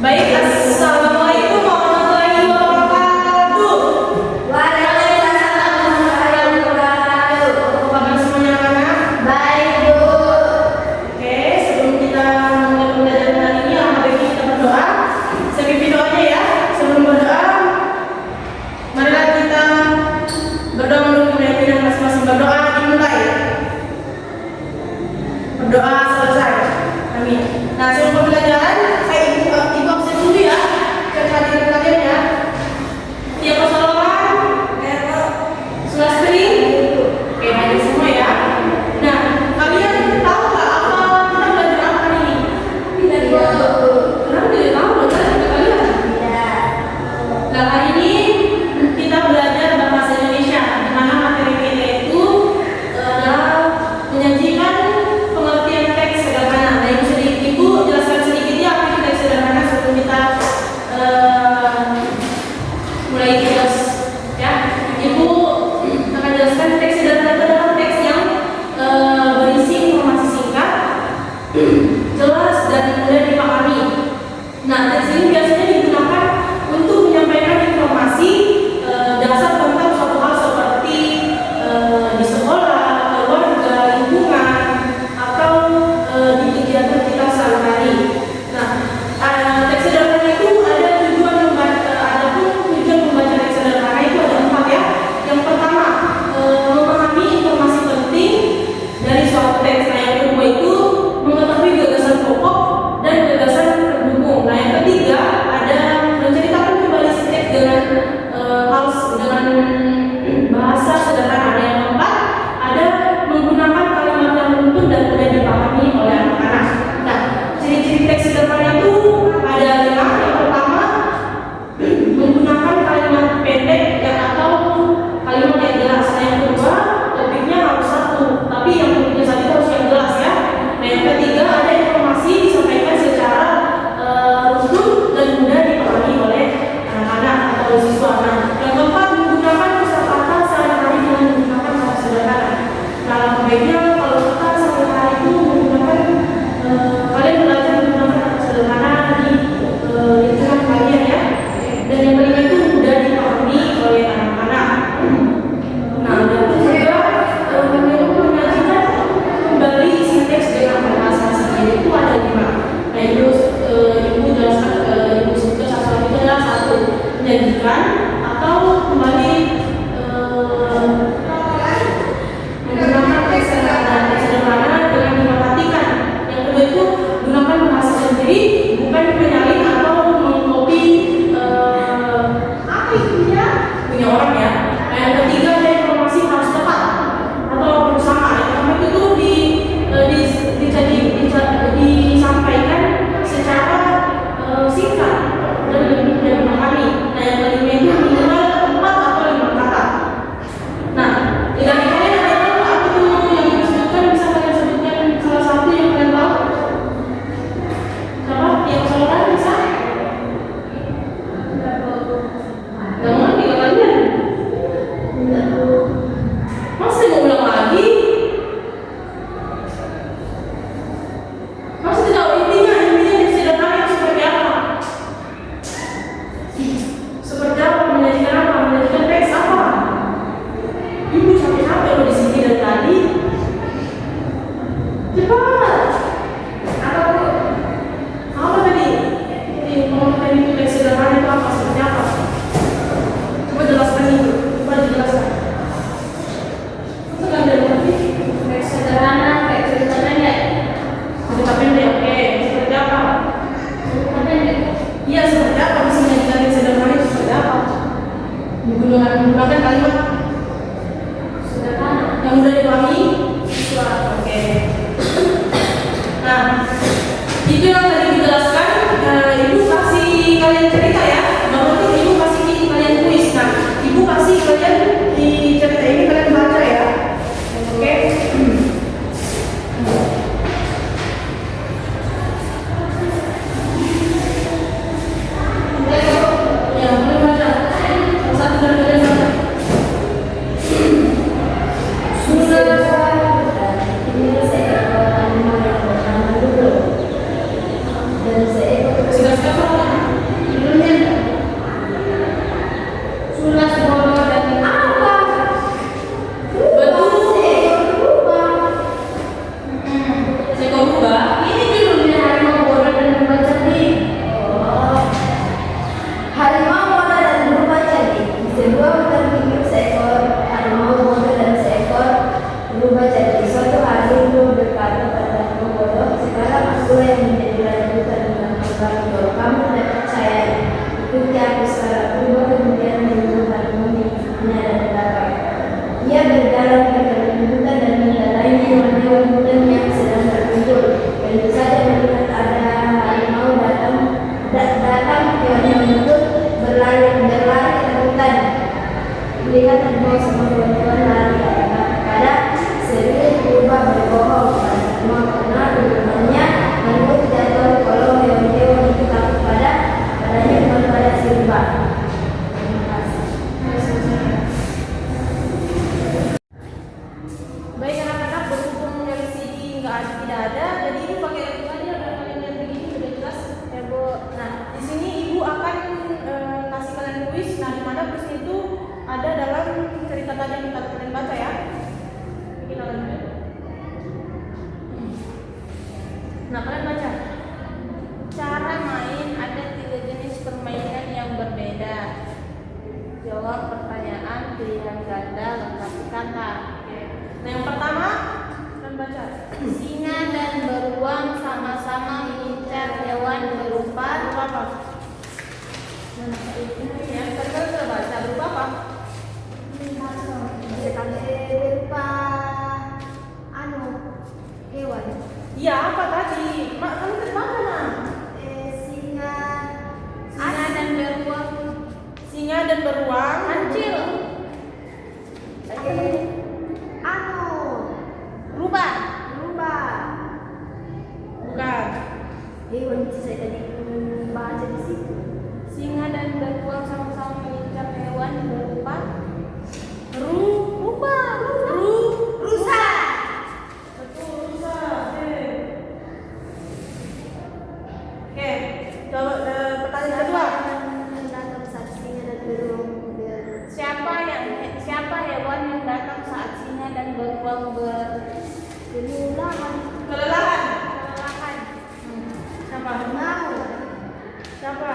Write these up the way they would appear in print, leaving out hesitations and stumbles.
Baik, assalamualaikum warahmatullahi wabarakatuh. Waalaikumsalam warahmatullahi wabarakatuh. Apa kabar semuanya anak-anak? Baik, Bu. Oke, sebelum kita mulai pembelajaran hari ini, alangkah baiknya kita berdoa. Saya pimpin doanya ya. Sebelum berdoa, marilah kita berdoa menurut pimpinan masing-masing. Berdoa dimulai. Berdoa selesai. Amin. Nah, sebelum pembelajaran, saya ibu absen dulu ya. Kehadiran kalian ya. Tiap persoalan, sudah screen. Oke, hadir semua ya. Nah, kalian tahu nggak apa kita belajar apa hari ini? Tidak tahu. Kenapa tidak tahu? Belajar sama kalian. Tidak. Nah, hari ini kita belajar bahasa Indonesia, di mana materi kita itu adalah menyajikan pengertian teks sederhana. Nah, Ibu jelaskan sedikit ya apa itu teks sederhana sebelum kita mulai kelas ya. Ibu akan jelaskan teks sederhana itu adalah teks yang berisi informasi singkat, jelas dan mudah dipahami. Nah, teks ini biasanya digunakan untuk menyampaikan informasi dasar tentang suatu hal seperti di sekolah, keluarga, lingkungan, atau di kegiatan kita sehari-hari. Nah, teks sederhana itu ada tujuan membaca teks sederhana itu ada 4 ya. Yang pertama, memahami informasi penting dari suatu teks. Nah, yang kedua itu mengetahui gagasan pokok dan gagasan pendukung. Nah, yang ketiga ada menceritakan kembali si teks dengan dengan bahasa sederhana. Ada yang keempat ada menggunakan kalimat yang runtut dan mudah dipahami oleh anak-anak. Nah, ciri-ciri teks sederhana itu ada 5. Yang pertama, menggunakan kalimat pendek atau kalimat yang jelas. Nah, yang kedua, topiknya harus satu, tapi yang topiknya satu harus yang jelas ya. Nah, yang ketiga ada informasi disampaikan secara runtut dan mudah dipahami oleh anak-anak atau siswa. Nah, yang keempat, menggunakan kosakata sehari-hari dengan menggunakan kata sederhana. Nah, baiknya kalau kita sehari-hari itu menggunakan kalian belajar menggunakan kata sederhana di lingkungan kalian ya. Dan yang kelima itu mudah dipahami oleh anak-anak. Nah, dan juga menyajikan kembali isi teks dengan bahasa sendiri itu ada 5. Nah, ibu jelaskan ibu sebutkan satu itu adalah 1, menyajikan atau kembali menggunakan teks sederhana dengan diperhatikan. Yang kedua itu gunakan bahasa sendiri, bukan penyalin atau mengcopy punya orang ya. Nah, yang ketiga ada informasi harus tepat atau bersama. Yang keempat itu disampaikan secara singkat dan lebih mudah dipahami. Nah, yang kelima itu minimal 4 atau 5 kata. Nah, tidak kalian ada tahu apa itu yang disebutkan? Bisa kalian sebutkan salah satu yang kalian tahu? Siapa? Yang saudara bisa? Gak mau tiga kalian? Masih mau ulang lagi? Masih tidak tahu intinya sederhana itu seperti apa? Seperti apa? Menyajikan apa? Menyajikan teks apa? Ibu capek-capek loh di sini dari tadi. Cepat. Apa Bu? Apa tadi? Ngomong tadi itu teks sederhana itu apa? Seperti apa? Coba jelaskan itu. Coba dijelaskan. Sekarang dari tadi Teks sederhana, teks pendek. cerita pendek. Oke, seperti apa? Pendek. Iya, seperti apa? Bisa menyajikan teks sederhana itu seperti apa? Menggunakan kalimat Sederhana. yang mudah dipahami siswa. Oke. Nah, itu yang tadi dijelaskan. Ibu kasih kalian cerita ya. Baru itu ibu kasih kalian kuis. Nah, ibu kasih kalian di cerita ini kalian baca ya. Oke. Ya, boleh baca. Satu dari kalian baca. Sudah kamu tidak percaya, ikuti aku sekarang. Berubah kemudian menyembuhkan mimpinya dan dapat. Ia berjalan ke kebuntutan dan mendatangi hewan-hewan hutan yang sedang berkumpul. Tentu saja melihat ada harimau datang hewan-hewan itu berlari ketakutan. Melihat harimau sama hewan-hewan lari pada serius berubah berbohong pada harimau karena rumahnya harimau tidak tahu kalau hewan-hewan itu takut padanya bukan pada si rubah. Terima kasih. Baik anak-anak, berhubung LCD tidak ada, jadi ini pakai laptop aja biar kalian lihat begini sudah jelas ya Bu. Nah di sini Ibu akan kasih kalian kuis. Nah di mana kuis itu ada dalam cerita tadi yang kita kalian baca ya. Bikin kalian dulu. Nah kalian baca. Cara main, ada 3 jenis permainan yang berbeda. Jawab pertanyaan, pilihan ganda, lengkapi kata. Oke. Nah yang pertama kalian baca. Singa dan beruang sama-sama mengincar hewan berupa Apa? Ya, tadi kalian sudah baca berupa apa? berupa hewan. Iya apa tadi? Mak kalian tadi baca Mak. Singa dan beruang Singa dan beruang. kecil. Rubah. Bukan. Hewan itu saya tadi baca di situ. Singa dan beruang sama-sama mengincar hewan berupa rusa. Betul, rusa. Oke. Coba pertanyaan kedua. Datang saat singa dan beruang siapa hewan yang datang saat singa dan beruang kelelahan? Kelelahan. Siapa? Siapa?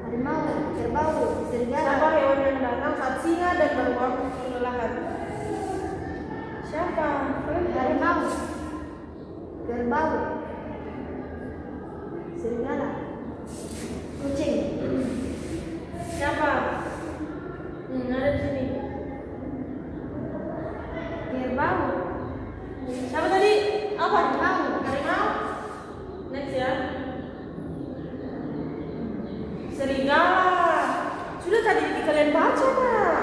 Harimau, kerbau, serigala. Siapa hewan yang datang saat singa dan beruang kelelahan? Siapa? Harimau, kerbau, serigala, kucing. Siapa? Ada di sini. Kerbau, Siapa tadi? Apa? Harimau. Harimau. Next ya. Serigala. Sudah tadi kalian baca Pak.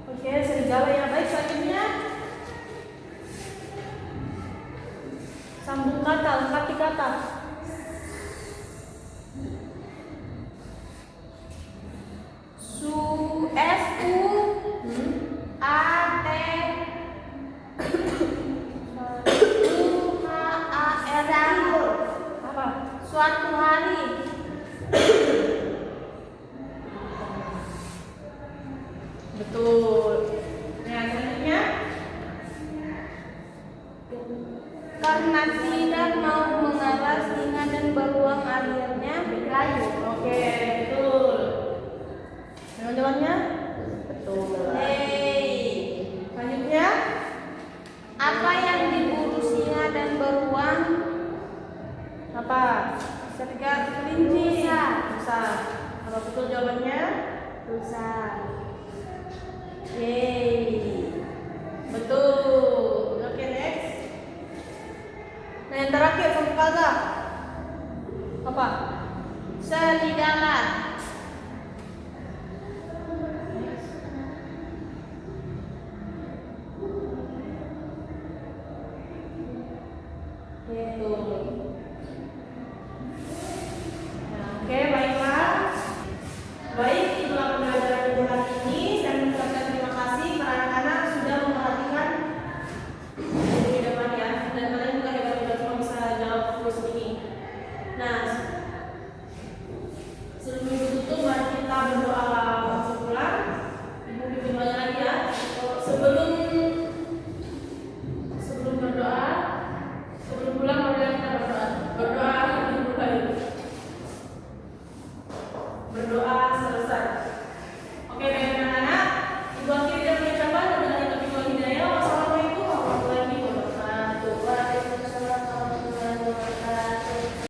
Oke, serigala ya. Baik, selanjutnya sambung kata, lengkapi kata. Apa? Suatu hari. Betul. Nah, selanjutnya Karena tidak mau mengalah, singa dan beruang akhirnya berkelahi. oke, betul. Jawabannya? Betul. Selanjutnya Apa yang diburu singa dan beruang? apa? Serigala, kelinci. Rusa. Apa betul jawabannya? Rusa. Betul. Oke, next. Nah, yang terakhir sambung kata. Apa? Serigala. Betul. Nah, oke, baiklah.